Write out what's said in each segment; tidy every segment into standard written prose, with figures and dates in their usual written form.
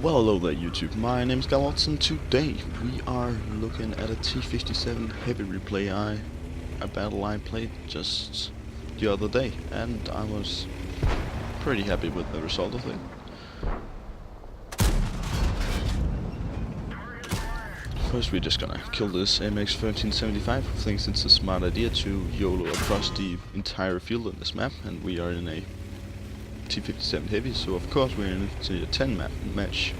Well, hello there YouTube, my name is GalaWOTs and today we are looking at a T57 Heavy replay, a battle I played just the other day, and I was pretty happy with the result of it. First we're just gonna kill this MX-1375, who thinks it's a smart idea to YOLO across the entire field on this map, and we are in a T57 Heavy, so of course we're in a 10 map match.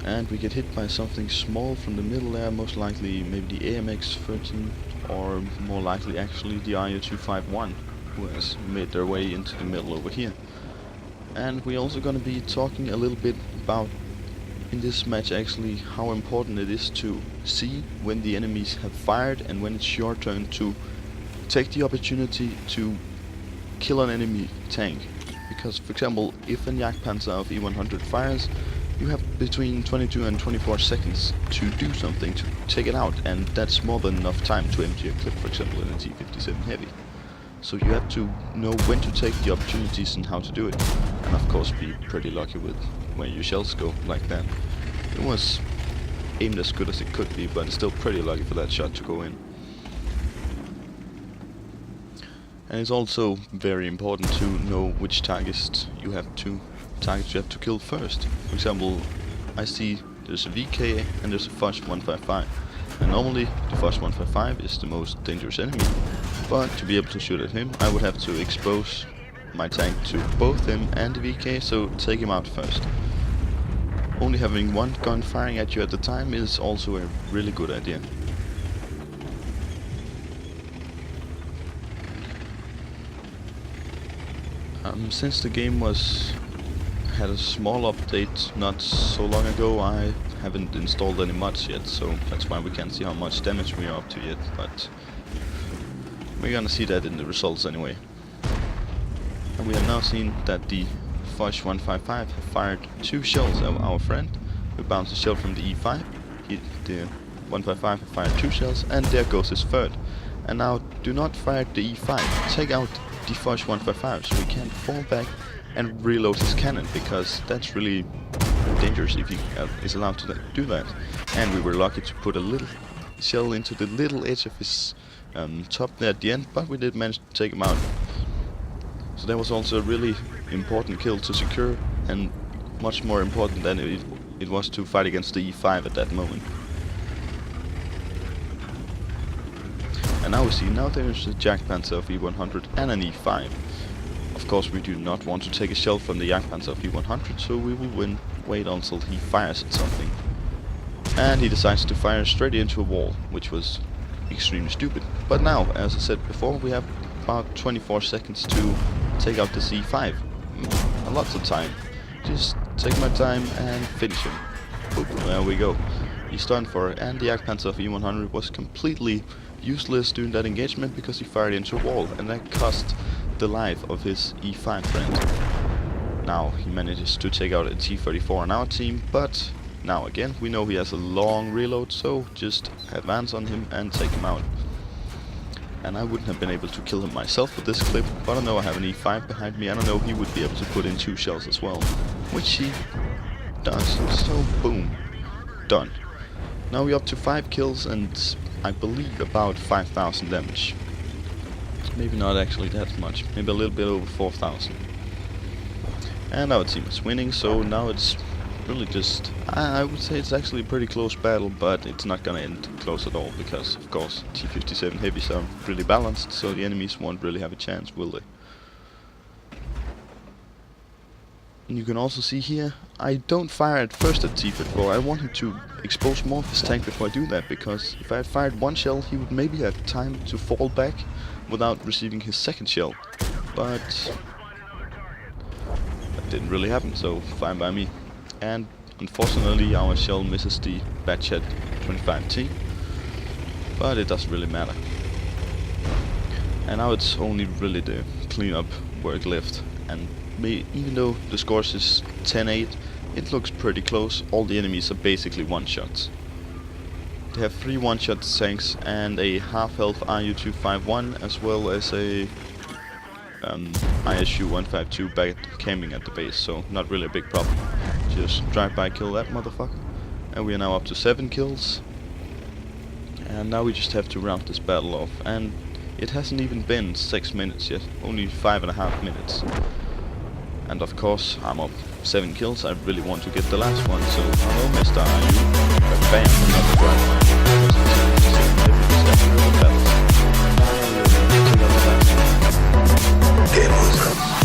And we get hit by something small from the middle there, most likely maybe the AMX-13, or more likely actually the IO-251, who has made their way into the middle over here. And we're also gonna be talking a little bit about, in this match actually, how important it is to see when the enemies have fired and when it's your turn to take the opportunity to kill an enemy tank. Because, for example, if a Jagdpanzer of E100 fires, you have between 22 and 24 seconds to do something to take it out, and that's more than enough time to empty a clip, for example, in a T57 Heavy. So you have to know when to take the opportunities and how to do it, and of course be pretty lucky with where your shells go like that. It was aimed as good as it could be, but still pretty lucky for that shot to go in. And it's also very important to know which targets you have to kill first. For example, I see there's a VK and there's a Foch 155, and normally the Foch 155 is the most dangerous enemy, but to be able to shoot at him I would have to expose my tank to both him and the VK, so take him out first. Only having one gun firing at you at the time is also a really good idea. Since the game had a small update not so long ago, I haven't installed any mods yet, so that's why we can't see how much damage we are up to yet, but we're gonna see that in the results anyway. And we have now seen that the Foch 155 have fired 2 shells at our friend. We bounced a shell from the E5, the 155 have fired 2 shells, and there goes his third. And now do not fire the E5, take out the Foch 155 so he can't fall back and reload his cannon, because that's really dangerous if he is allowed to do that. And we were lucky to put a little shell into the little edge of his top there at the end, but we did manage to take him out. So that was also a really important kill to secure, and much more important than it was to fight against the E5 at that moment. And now we see, now there's a Jagdpanzer of E100 and an E5. Of course we do not want to take a shell from the Jagdpanzer of E100, so we will wait until he fires at something. And he decides to fire straight into a wall, which was extremely stupid. But now, as I said before, we have about 24 seconds to take out the C5. Lots of time. Just take my time and finish him. Boop, there we go. He's stunned for it, and the Jagdpanzer of E100 was completely useless during that engagement because he fired into a wall, and that cost the life of his E5 friend. Now he manages to take out a T-34 on our team, but now again we know he has a long reload, so just advance on him and take him out. And I wouldn't have been able to kill him myself with this clip, but I know I have an E5 behind me, and I know he would be able to put in 2 shells as well, which he does. So boom, done. Now we're up to 5 kills and I believe about 5,000 damage. Maybe not actually that much, maybe a little bit over 4,000. And our team is winning, so now it's really just, I would say it's actually a pretty close battle, but it's not gonna end close at all, because of course T57 Heavies are really balanced, so the enemies won't really have a chance, will they? And you can also see here, I don't fire at first at T-34, I want him to expose more of his tank before I do that, because if I had fired 1 shell he would maybe have time to fall back without receiving his 2nd shell, but that didn't really happen, so fine by me. And unfortunately our shell misses the Batchat 25T, but it doesn't really matter. And now it's only really the cleanup work left, and even though the score is 10-8, it looks pretty close. All the enemies are basically one-shots. They have 3 one-shot tanks and a half-health IU-251, as well as a ISU-152 back camping at the base, so not really a big problem. just drive-by kill that motherfucker. And we are now up to 7 kills. And now we just have to round this battle off. And it hasn't even been 6 minutes yet, only 5.5 minutes. And of course, I'm up 7 kills. I really want to get the last one, so hello, Mr. Are you? But bam, another drive-by. Take out the last one.